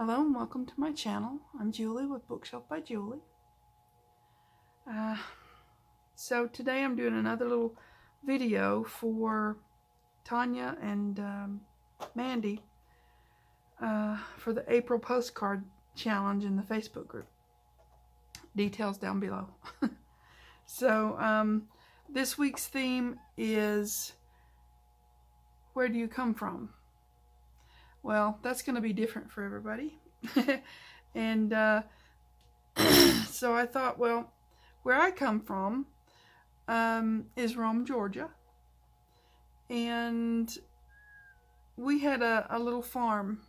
Hello and welcome to my channel. I'm Julie with Bookshelf by Julie. So today I'm doing another little video for Tanya and Mandy for the April postcard challenge in the Facebook group. Details down below. So this week's theme is, where do you come from? Well, that's going to be different for everybody. And so I thought, well, where I come from is Rome, Georgia. And we had a little farm.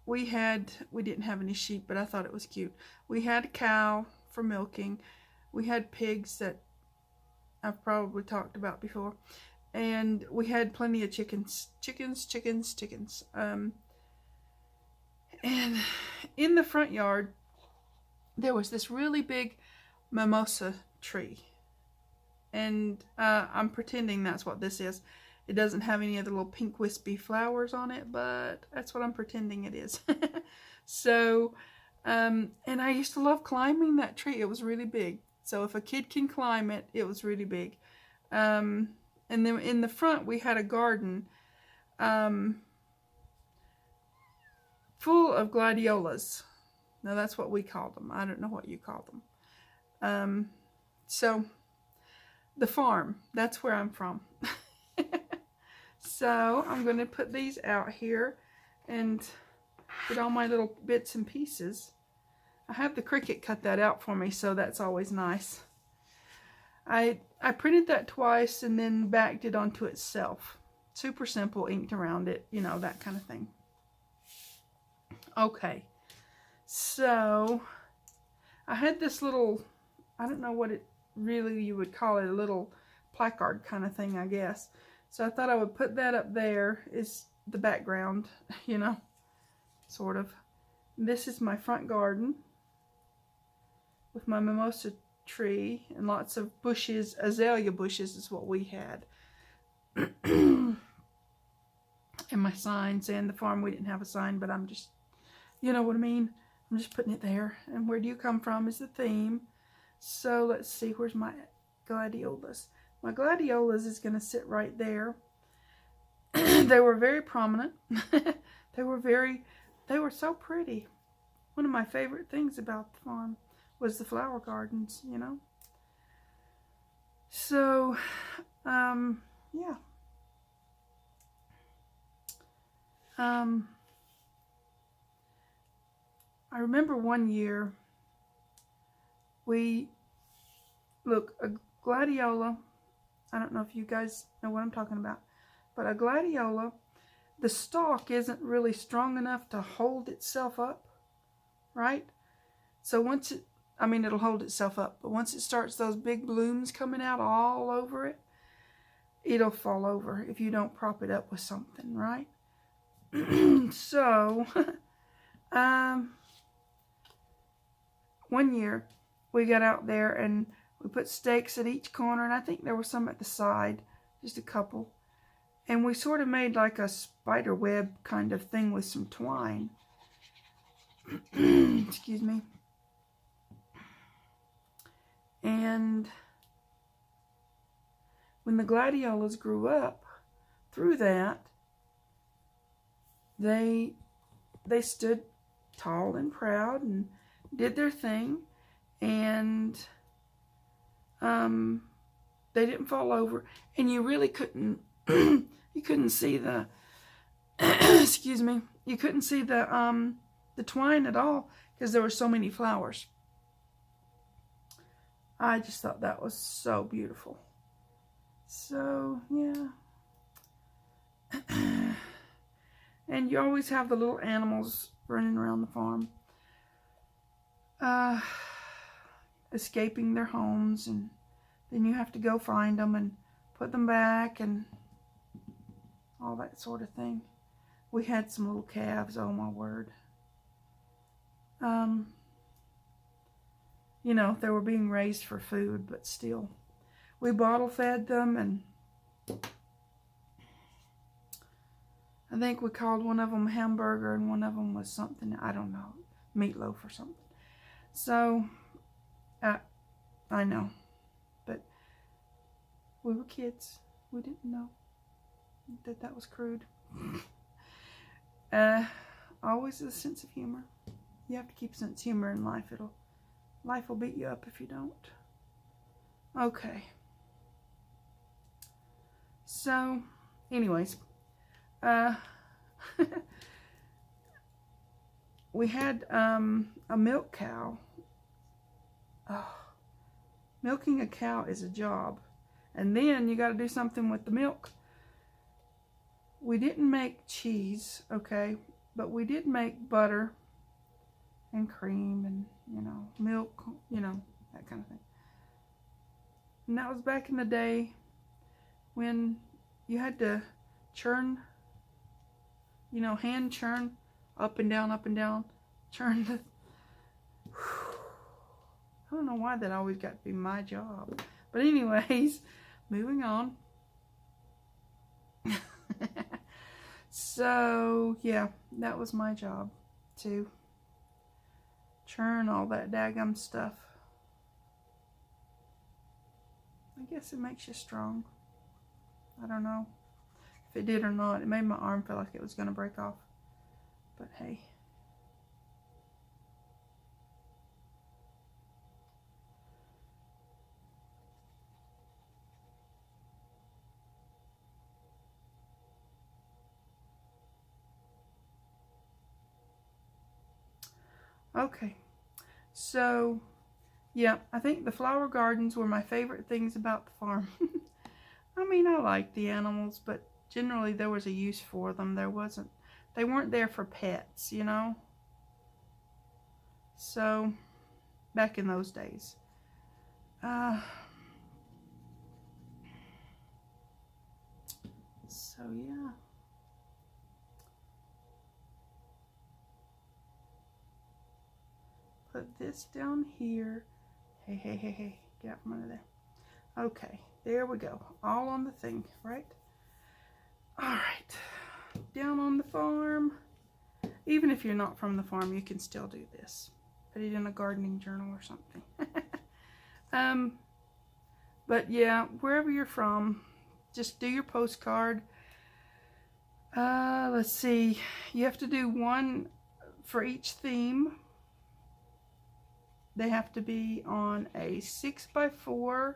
We didn't have any sheep, but I thought it was cute. We had a cow for milking. We had pigs that I've probably talked about before. And we had plenty of chickens. And in the front yard, there was this really big mimosa tree. And I'm pretending that's what this is. It doesn't have any of the little pink wispy flowers on it, but that's what I'm pretending it is. So, and I used to love climbing that tree. It was really big. So if a kid can climb it, it was really big. And then in the front, we had a garden full of gladiolas. Now, that's what we called them. I don't know what you call them. So, the farm, that's where I'm from. So, I'm going to put these out here and get all my little bits and pieces. I have the Cricut cut that out for me, so that's always nice. I printed that twice and then backed it onto itself. Super simple, inked around it, you know, that kind of thing. Okay, so I had this little, I don't know what it really you would call it, a little placard kind of thing, I guess. So I thought I would put that up there as the background, you know, sort of. This is my front garden with my mimosa tree and lots of bushes. Azalea bushes is what we had. And my sign saying the farm. We didn't have a sign, but I'm just, you know what I mean, I'm just putting it there. And where do you come from is the theme. So let's see, where's my gladiolas? My gladiolas is going to sit right there. They were very prominent. They were so pretty. One of my favorite things about the farm was the flower gardens, you know. So, yeah. I remember one year, look, a gladiola, I don't know if you guys know what I'm talking about, but a gladiola, the stalk isn't really strong enough to hold itself up, right? So once it, it'll hold itself up, but once it starts those big blooms coming out all over it, it'll fall over if you don't prop it up with something, right? So, one year we got out there and we put stakes at each corner, and I think there were some at the side, just a couple. And we sort of made like a spider web kind of thing with some twine. Excuse me. And when the gladiolas grew up through that, they stood tall and proud and did their thing, and they didn't fall over, and you really couldn't you couldn't see the excuse me, you couldn't see the twine at all because there were so many flowers. I just thought that was so beautiful. So, yeah. And you always have the little animals running around the farm, escaping their homes, and then you have to go find them and put them back and all that sort of thing. We had some little calves, oh my word. You know, they were being raised for food, but still. We bottle fed them, and I think we called one of them hamburger and one of them was something, I don't know, meatloaf or something. So, I know, but we were kids. We didn't know that that was crude. Always a sense of humor. You have to keep a sense of humor in life. Life will beat you up if you don't. Okay. So, anyways, we had a milk cow. Oh, milking a cow is a job. And then you got to do something with the milk. We didn't make cheese, okay, but we did make butter and cream and, you know, milk, you know, that kind of thing. And that was back in the day when you had to churn, you know, hand churn up and down, churn the... I don't know why that always got to be my job. But anyways, moving on. So, yeah, that was my job, to churn all that daggum stuff. I guess it makes you strong. I don't know if it did or not. It made my arm feel like it was going to break off. But hey. Okay, so yeah, I think the flower gardens were my favorite things about the farm. I mean, I liked the animals, but generally there was a use for them. They weren't there for pets, you know? So, back in those days. So yeah. Put this down here. Hey, get out from under there. Okay, there we go. All on the thing, right? Alright, down on the farm. Even if you're not from the farm, you can still do this. Put it in a gardening journal or something. But yeah, wherever you're from, just do your postcard. Let's see. You have to do one for each theme. They have to be on a 6x4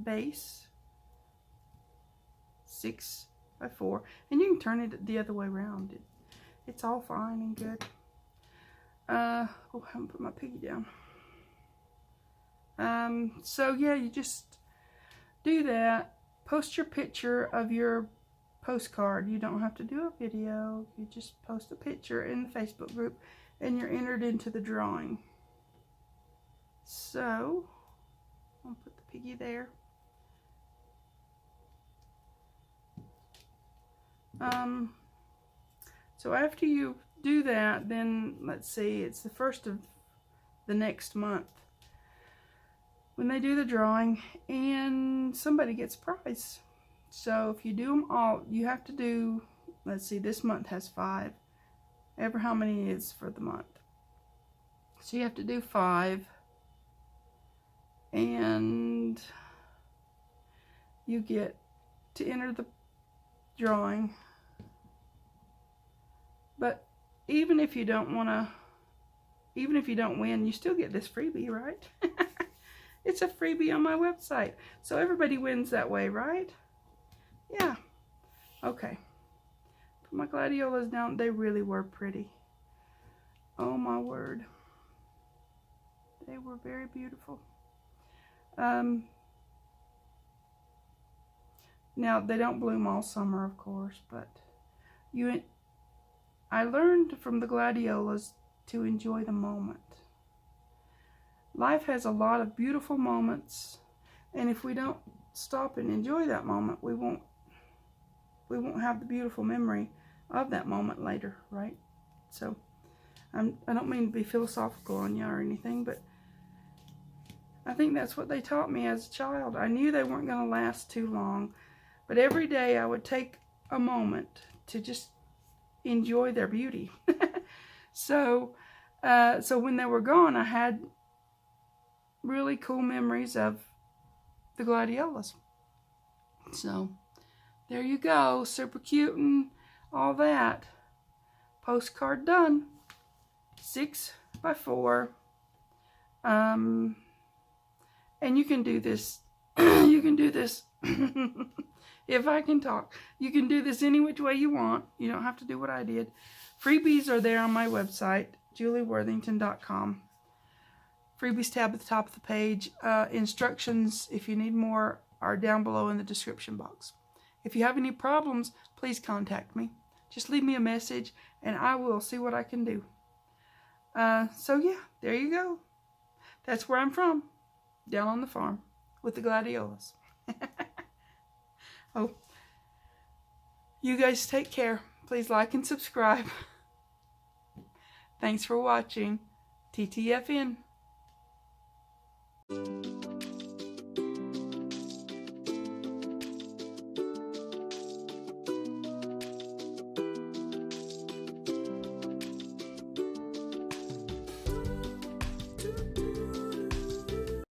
base. 6x4. And you can turn it the other way around. It's all fine and good. Oh, I haven't put my piggy down. So yeah, you just do that. Post your picture of your postcard. You don't have to do a video. You just post a picture in the Facebook group and you're entered into the drawing. So, I'll put the piggy there. So after you do that, then let's see, it's the first of the next month when they do the drawing, and somebody gets a prize. So if you do them all, you have to do, let's see, this month has 5. Ever how many is for the month. So you have to do 5. And you get to enter the drawing. But even if you don't want to, even if you don't win, you still get this freebie, right? It's a freebie on my website. So everybody wins that way, right? Yeah. Okay. Put my gladiolas down. They really were pretty. Oh my word. They were very beautiful. Now, they don't bloom all summer, of course, but I learned from the gladiolas to enjoy the moment. Life has a lot of beautiful moments, and if we don't stop and enjoy that moment, we won't have the beautiful memory of that moment later, right? So, I don't mean to be philosophical on you or anything, but I think that's what they taught me as a child. I knew they weren't going to last too long, But every day I would take a moment to just enjoy their beauty. So when they were gone, I had really cool memories of the gladiolas. So there you go, super cute and all that. Postcard done. 6 by 4. And you can do this. You can do this. If I can talk, you can do this any which way you want. You don't have to do what I did. Freebies are there on my website, julieworthington.com. Freebies tab at the top of the page. Instructions, if you need more, are down below in the description box. If you have any problems, please contact me. Just leave me a message and I will see what I can do. So yeah, there you go. That's where I'm from. Down on the farm with the gladiolas. Oh, you guys take care. Please like and subscribe. Thanks for watching. TTFN.